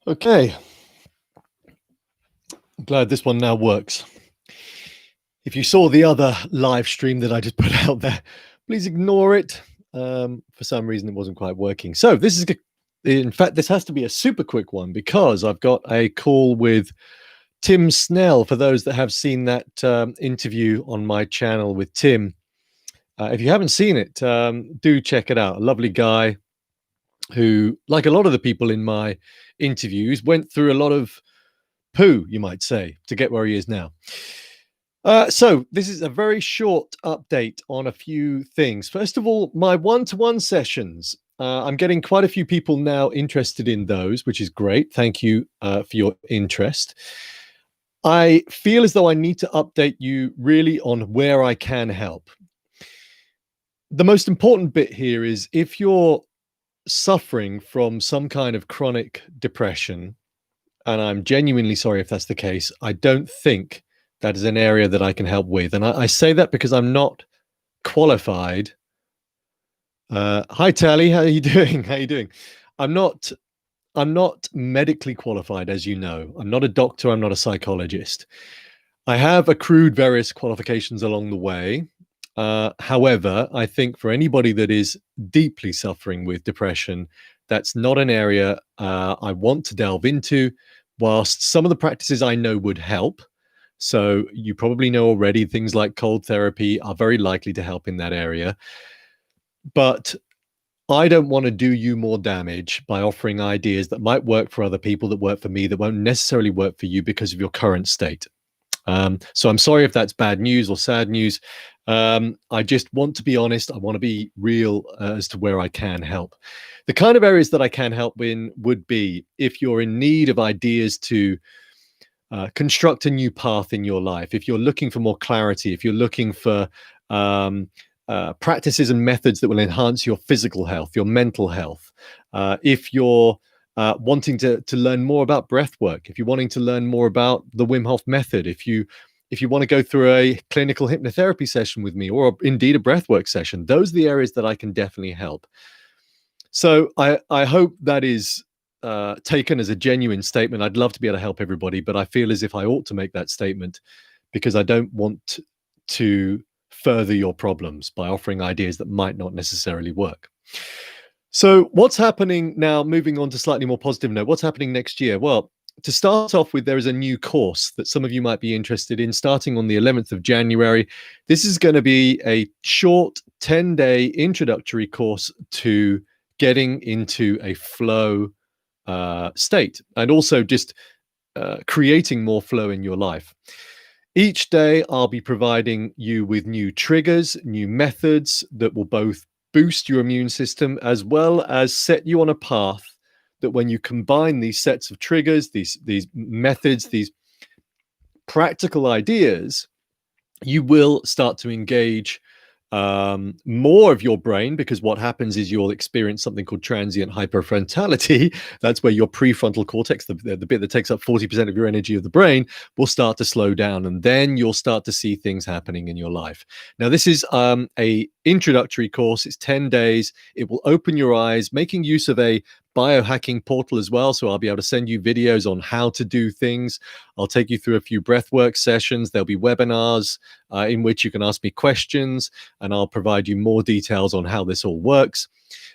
Okay, I'm glad this one now works. If you saw the other live stream that I just put out there, please ignore it. For some reason, it wasn't quite working. So in fact, this has to be a super quick one because I've got a call with Tim Snell. For those that have seen that interview on my channel with Tim, if you haven't seen it, do check it out. A lovely guy who, like a lot of the people in my interviews, went through a lot of poo, you might say, to get where he is now. So this is a very short update on a few things. First of all, my one-to-one sessions. I'm getting quite a few people now interested in those, which is great. Thank you for your interest. I feel as though I need to update you really on where I can help. The most important bit here is if you're suffering from some kind of chronic depression, and I'm genuinely sorry if that's the case, I don't think that is an area that I can help with. And I say that because I'm not qualified. Hi, Tally. How are you doing? How are you doing? I'm not medically qualified, as you know. I'm not a doctor. I'm not a psychologist. I have accrued various qualifications along the way. However, I think for anybody that is deeply suffering with depression, that's not an area I want to delve into, whilst some of the practices I know would help. So you probably know already things like cold therapy are very likely to help in that area. But I don't want to do you more damage by offering ideas that might work for other people, that work for me, that won't necessarily work for you because of your current state. So I'm sorry if that's bad news or sad news. I just want to be honest. I want to be real as to where I can help. The kind of areas that I can help in would be if you're in need of ideas to construct a new path in your life, if you're looking for more clarity, if you're looking for practices and methods that will enhance your physical health, your mental health, if you're wanting to learn more about breath work, if you're wanting to learn more about the Wim Hof method, if you want to go through a clinical hypnotherapy session with me, or indeed a breathwork session, those are the areas that I can definitely help. So I hope that is taken as a genuine statement. I'd love to be able to help everybody, but I feel as if I ought to make that statement because I don't want to further your problems by offering ideas that might not necessarily work. So what's happening now, moving on to slightly more positive note, what's happening next year? Well, to start off with, there is a new course that some of you might be interested in starting on the 11th of January. This is going to be a short 10-day introductory course to getting into a flow state, and also just creating more flow in your life. Each day, I'll be providing you with new triggers, new methods that will both boost your immune system as well as set you on a path that when you combine these sets of triggers, these methods, these practical ideas, you will start to engage more of your brain, because what happens is you'll experience something called transient hyperfrontality. That's where your prefrontal cortex, the bit that takes up 40% of your energy of the brain, will start to slow down, and then you'll start to see things happening in your life. Now, this is a introductory course. It's 10 days. It will open your eyes, making use of a biohacking portal as well. So I'll be able to send you videos on how to do things. I'll take you through a few breathwork sessions. There'll be webinars in which you can ask me questions, and I'll provide you more details on how this all works.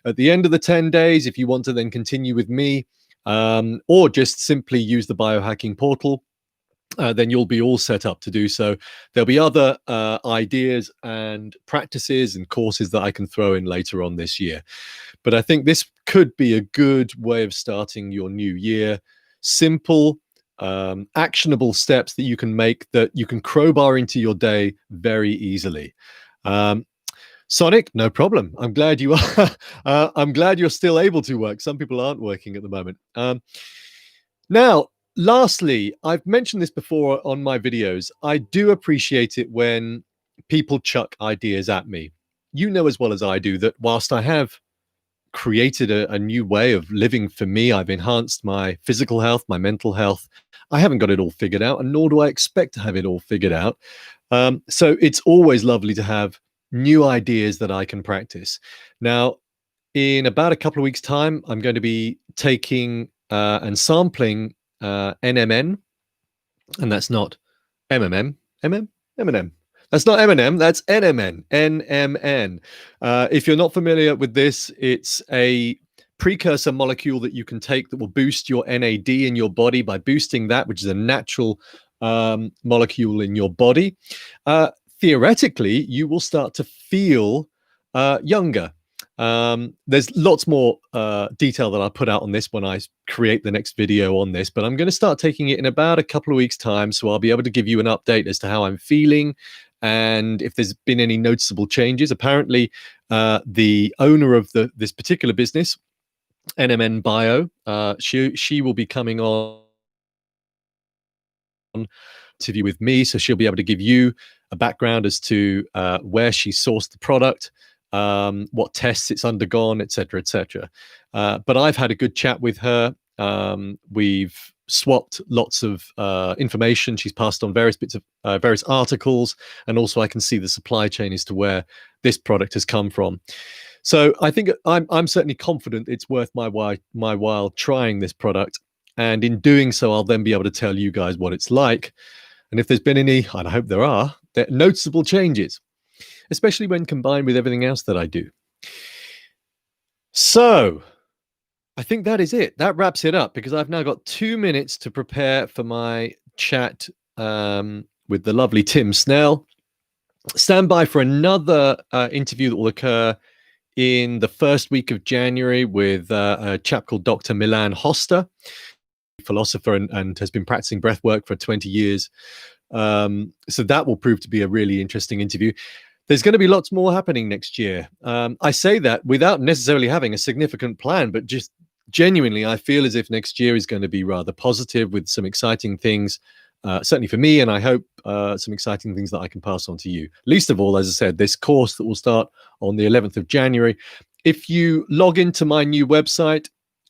At the end of the 10 days, if you want to then continue with me or just simply use the biohacking portal, then you'll be all set up to do so. There'll be other ideas and practices and courses that I can throw in later on this year. But I think this could be a good way of starting your new year. Simple, actionable steps that you can make, that you can crowbar into your day very easily. Sonic, no problem. I'm glad you are. I'm glad you're still able to work. Some people aren't working at the moment. Now, lastly, I've mentioned this before on my videos. I do appreciate it when people chuck ideas at me. You know as well as I do that whilst I have created a new way of living for me, I've enhanced my physical health, my mental health, I haven't got it all figured out, and nor do I expect to have it all figured out. So it's always lovely to have new ideas that I can practice. Now, in about a couple of weeks' time, I'm going to be taking and sampling NMN, and that's not MMM, M&M. That's not M&M, that's NMN, NMN. If you're not familiar with this, it's a precursor molecule that you can take that will boost your NAD in your body by boosting that, which is a natural molecule in your body. Theoretically, you will start to feel younger. There's lots more detail that I'll put out on this when I create the next video on this, but I'm going to start taking it in about a couple of weeks' time, so I'll be able to give you an update as to how I'm feeling and if there's been any noticeable changes. Apparently, the owner of this particular business, NMN Bio, she will be coming on interview with me, so she'll be able to give you a background as to where she sourced the product, what tests it's undergone, etc., etc. But I've had a good chat with her. We've swapped lots of information. She's passed on various bits of various articles, and also I can see the supply chain as to where this product has come from. So I think I'm certainly confident it's worth my while trying this product, and in doing so, I'll then be able to tell you guys what it's like, and if there's been any, and I hope there are, noticeable changes, especially when combined with everything else that I do. So I think that is it. That wraps it up, because I've now got 2 minutes to prepare for my chat with the lovely Tim Snell. Stand by for another interview that will occur in the first week of January with a chap called Dr. Milan Hoster, philosopher and has been practicing breathwork for 20 years. So that will prove to be a really interesting interview. There's going to be lots more happening next year. I say that without necessarily having a significant plan, but just genuinely, I feel as if next year is going to be rather positive with some exciting things, certainly for me, and I hope some exciting things that I can pass on to you. Least of all, as I said, this course that will start on the 11th of January. If you log into my new website,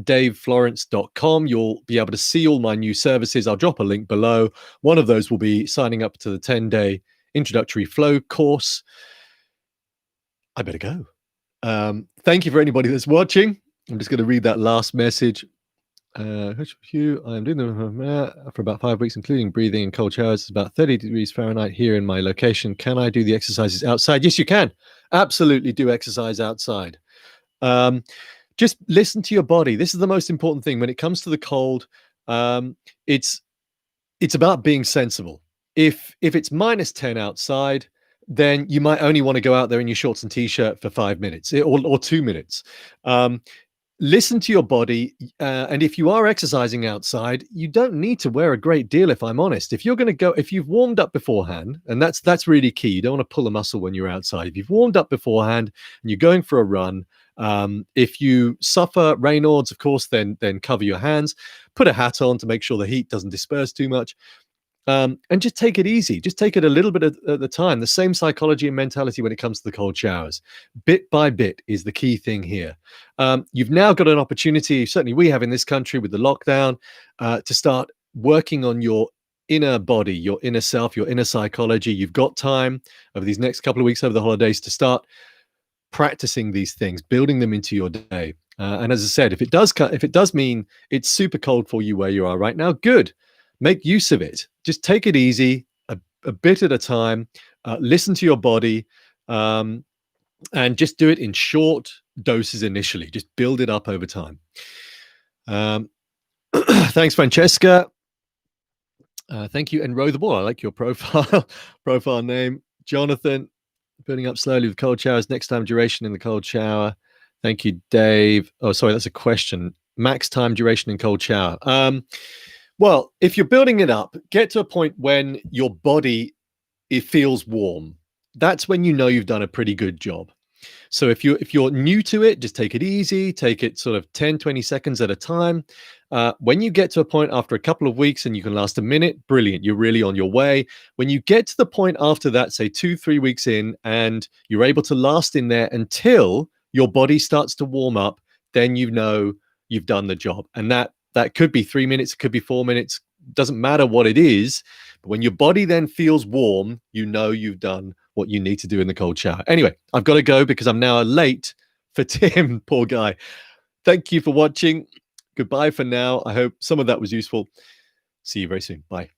daveflorence.com, you'll be able to see all my new services. I'll drop a link below. One of those will be signing up to the 10-day introductory flow course. I better go. Thank you for anybody that's watching. I'm just going to read that last message. I'm doing them for about 5 weeks, including breathing and cold showers. It's about 30 degrees Fahrenheit here in my location. Can I do the exercises outside? Yes, you can. Absolutely do exercise outside. Just listen to your body. This is the most important thing when it comes to the cold. It's about being sensible. If it's -10 outside, then you might only want to go out there in your shorts and t-shirt for 5 minutes or 2 minutes. Listen to your body, and if you are exercising outside, you don't need to wear a great deal, if I'm honest. If you're going to go, if you've warmed up beforehand, and that's really key. You don't want to pull a muscle when you're outside. If you've warmed up beforehand and you're going for a run, if you suffer Raynaud's, of course, then cover your hands, put a hat on to make sure the heat doesn't disperse too much. And just take it easy. Just take it a little bit at the time. The same psychology and mentality when it comes to the cold showers. Bit by bit is the key thing here. You've now got an opportunity, certainly we have in this country with the lockdown, to start working on your inner body, your inner self, your inner psychology. You've got time over these next couple of weeks over the holidays to start practicing these things, building them into your day. And as I said, if it does mean it's super cold for you where you are right now, good. Make use of it. Just take it easy, a bit at a time. Listen to your body, and just do it in short doses initially. Just build it up over time. Thanks, Francesca. Thank you, and row the ball. I like your profile name. Jonathan, building up slowly with cold showers. Next time duration in the cold shower. Thank you, Dave. Oh, sorry, that's a question. Max time duration in cold shower. Well, if you're building it up, get to a point when your body, it feels warm. That's when you know you've done a pretty good job. So if you're new to it, just take it easy, take it sort of 10, 20 seconds at a time. When you get to a point after a couple of weeks and you can last a minute, brilliant, you're really on your way. When you get to the point after that, say 2-3 weeks in, and you're able to last in there until your body starts to warm up, then you know you've done the job. And that could be 3 minutes, it could be 4 minutes, doesn't matter what it is. But when your body then feels warm, you know you've done what you need to do in the cold shower. Anyway, I've got to go because I'm now late for Tim, poor guy. Thank you for watching. Goodbye for now. I hope some of that was useful. See you very soon. Bye.